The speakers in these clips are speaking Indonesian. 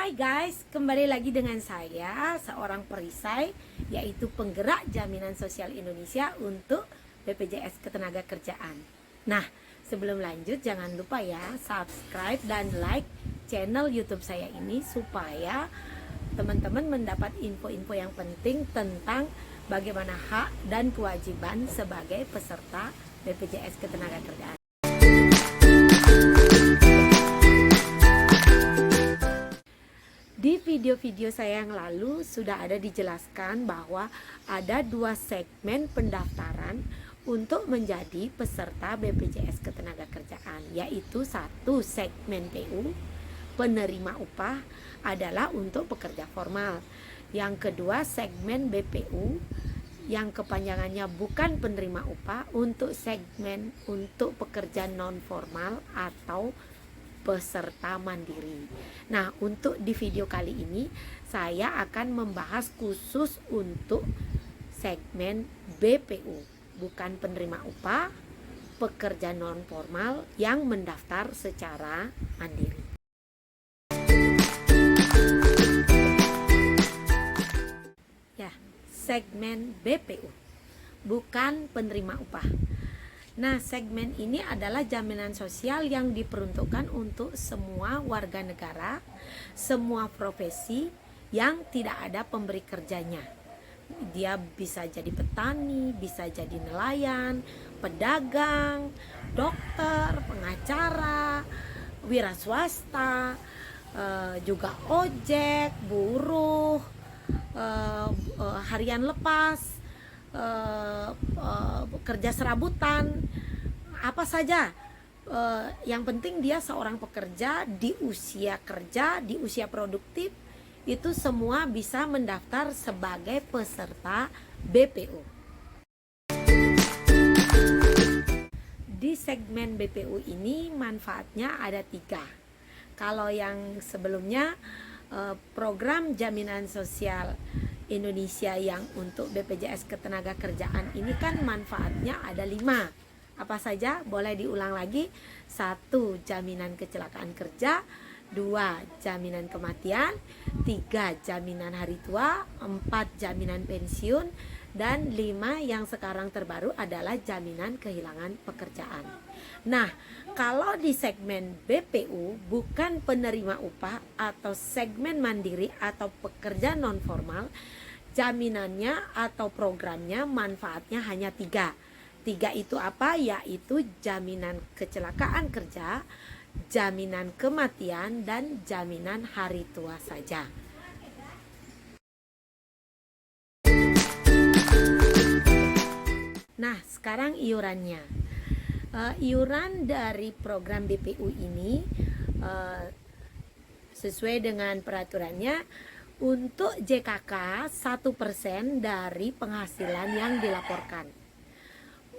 Hai guys, kembali lagi dengan saya, seorang perisai, yaitu penggerak Jaminan Sosial Indonesia untuk BPJS Ketenagakerjaan. Nah, sebelum lanjut jangan lupa ya, subscribe dan like channel YouTube saya ini supaya teman-teman mendapat info-info yang penting tentang bagaimana hak dan kewajiban sebagai peserta BPJS Ketenagakerjaan. Di video-video saya yang lalu sudah ada dijelaskan bahwa ada 2 segmen pendaftaran untuk menjadi peserta BPJS Ketenagakerjaan, yaitu 1 segmen PU, penerima upah adalah untuk pekerja formal. Yang kedua segmen BPU yang kepanjangannya bukan penerima upah, untuk segmen untuk pekerja non formal atau peserta mandiri. Nah, untuk di video kali ini saya akan membahas khusus untuk segmen BPU, bukan penerima upah, pekerja non formal yang mendaftar secara mandiri. Ya, segmen BPU, bukan penerima upah. Nah, segmen ini adalah jaminan sosial yang diperuntukkan untuk semua warga negara, semua profesi yang tidak ada pemberi kerjanya. Dia bisa jadi petani, bisa jadi nelayan, pedagang, dokter, pengacara, wira swasta, juga ojek, buruh, harian lepas, kerja serabutan, apa saja, yang penting dia seorang pekerja di usia kerja, di usia produktif, itu semua bisa mendaftar sebagai peserta BPU. Di segmen BPU ini manfaatnya ada 3. Kalau yang sebelumnya program jaminan sosial Indonesia yang untuk BPJS Ketenagakerjaan ini kan manfaatnya ada 5. Apa saja? Boleh diulang lagi. 1. Jaminan kecelakaan kerja, 2. Jaminan kematian, 3. Jaminan hari tua, 4. Jaminan pensiun, dan 5 yang sekarang terbaru adalah jaminan kehilangan pekerjaan. Nah, kalau di segmen BPU bukan penerima upah atau segmen mandiri atau pekerja non formal, jaminannya atau programnya manfaatnya hanya 3. 3 itu apa? Yaitu jaminan kecelakaan kerja, jaminan kematian, dan jaminan hari tua saja. Nah, sekarang iurannya. Iuran dari program BPU ini sesuai dengan peraturannya, untuk JKK 1% dari penghasilan yang dilaporkan.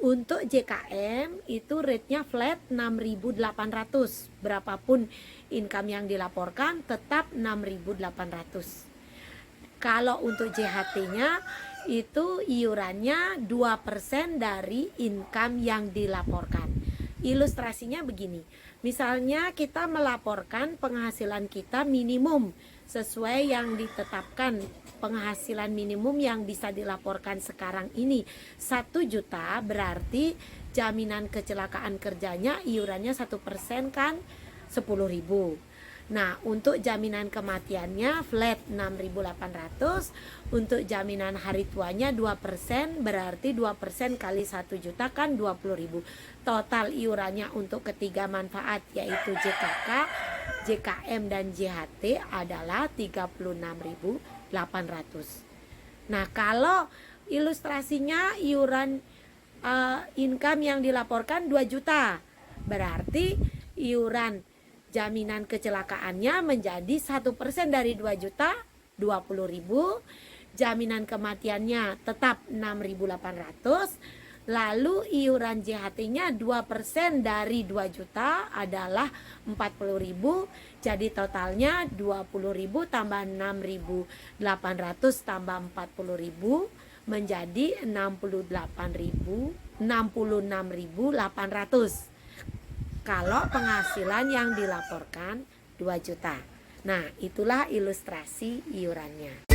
Untuk JKM itu rate-nya flat 6.800, berapapun income yang dilaporkan tetap 6.800. Kalau untuk JHT-nya itu iurannya 2% dari income yang dilaporkan. Ilustrasinya begini, misalnya kita melaporkan penghasilan kita minimum sesuai yang ditetapkan. Penghasilan minimum yang bisa dilaporkan sekarang ini 1 juta, berarti jaminan kecelakaan kerjanya iurannya 1% kan 10.000. Nah, untuk jaminan kematiannya flat 6.800, untuk jaminan hari tuanya 2%, berarti 2% kali 1 juta kan 20.000. Total iurannya untuk ketiga manfaat yaitu JKK, JKM, dan JHT adalah 36.800. Nah, kalau ilustrasinya iuran income yang dilaporkan 2 juta, berarti iuran jaminan kecelakaannya menjadi 1% dari 2 juta, 20.000. Jaminan kematiannya tetap 6.800. Lalu iuran JHT-nya 2% dari 2 juta adalah 40.000. Jadi totalnya 20.000 tambah 6.800 tambah 40.000 menjadi 66.800. Kalau penghasilan yang dilaporkan 2 juta. Nah, itulah ilustrasi iurannya.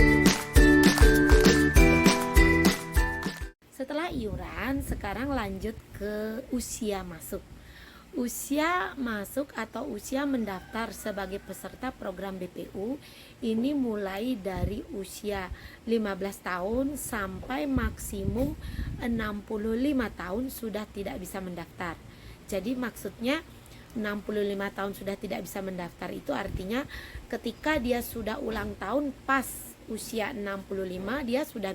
Setelah iuran, sekarang lanjut ke usia masuk. Usia masuk atau usia mendaftar sebagai peserta program BPU ini mulai dari usia 15 tahun sampai maksimum 65 tahun sudah tidak bisa mendaftar. Jadi maksudnya 65 tahun sudah tidak bisa mendaftar itu artinya ketika dia sudah ulang tahun pas usia 65 dia sudah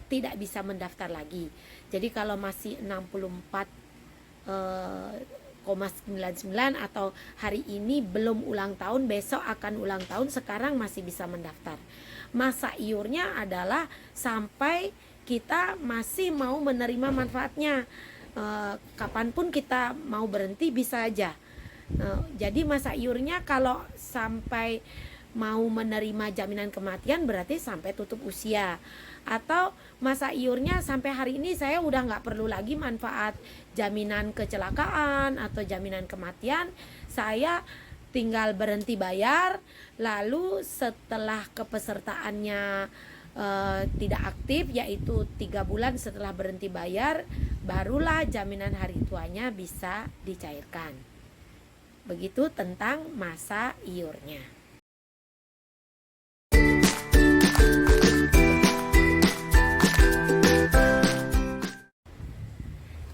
tidak bisa mendaftar lagi. Jadi kalau masih 64,99 atau hari ini belum ulang tahun, besok akan ulang tahun, sekarang masih bisa mendaftar. Masa iurnya adalah sampai kita masih mau menerima manfaatnya. Kapanpun kita mau berhenti bisa aja. Jadi masa iurnya kalau sampai mau menerima jaminan kematian berarti sampai tutup usia. Atau masa iurnya sampai hari ini saya udah nggak perlu lagi manfaat jaminan kecelakaan atau jaminan kematian, saya tinggal berhenti bayar, lalu setelah kepesertaannya tidak aktif, yaitu 3 bulan setelah berhenti bayar, barulah jaminan hari tuanya bisa dicairkan. Begitu tentang masa iurnya.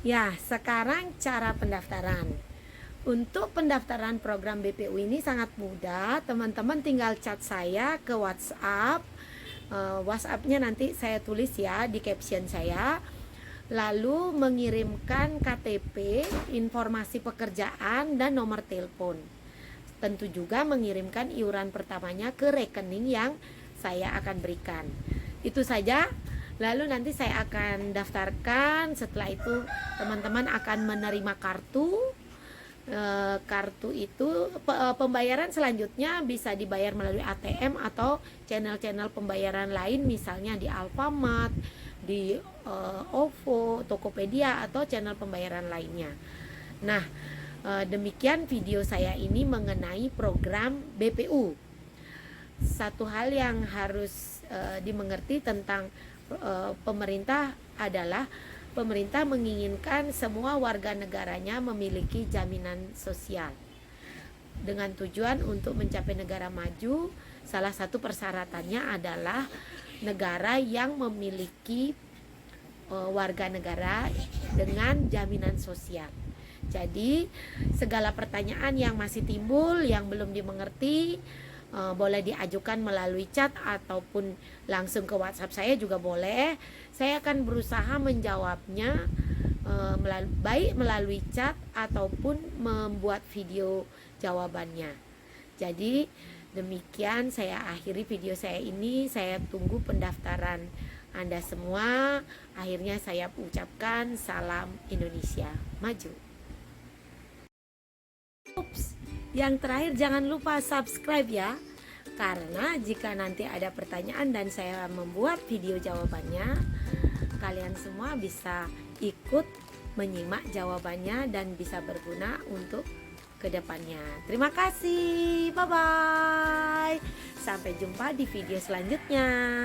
Ya, sekarang cara pendaftaran. Untuk pendaftaran program BPU ini sangat mudah. Teman-teman tinggal chat saya ke WhatsApp. WhatsApp-nya nanti saya tulis ya di caption saya. Lalu mengirimkan KTP, informasi pekerjaan, dan nomor telepon. Tentu juga mengirimkan iuran pertamanya ke rekening yang saya akan berikan. Itu saja. Lalu nanti saya akan daftarkan. Setelah itu teman-teman akan menerima kartu. Kartu itu pembayaran selanjutnya bisa dibayar melalui ATM atau channel-channel pembayaran lain, misalnya di Alfamart, di OVO, Tokopedia, atau channel pembayaran lainnya. Nah, demikian video saya ini mengenai program BPU. Satu hal yang harus dimengerti tentang pemerintah adalah pemerintah menginginkan semua warga negaranya memiliki jaminan sosial. Dengan tujuan untuk mencapai negara maju, salah satu persyaratannya adalah negara yang memiliki warga negara dengan jaminan sosial. Jadi segala pertanyaan yang masih timbul, yang belum dimengerti, boleh diajukan melalui chat ataupun langsung ke WhatsApp saya juga boleh. Saya akan berusaha menjawabnya baik melalui chat ataupun membuat video jawabannya. Jadi demikian saya akhiri video saya ini. Saya tunggu pendaftaran Anda semua. Akhirnya saya ucapkan salam Indonesia Maju. Ups. Yang terakhir jangan lupa subscribe ya. Karena jika nanti ada pertanyaan dan saya membuat video jawabannya, kalian semua bisa ikut menyimak jawabannya dan bisa berguna untuk kedepannya. Terima kasih. Bye bye. Sampai jumpa di video selanjutnya.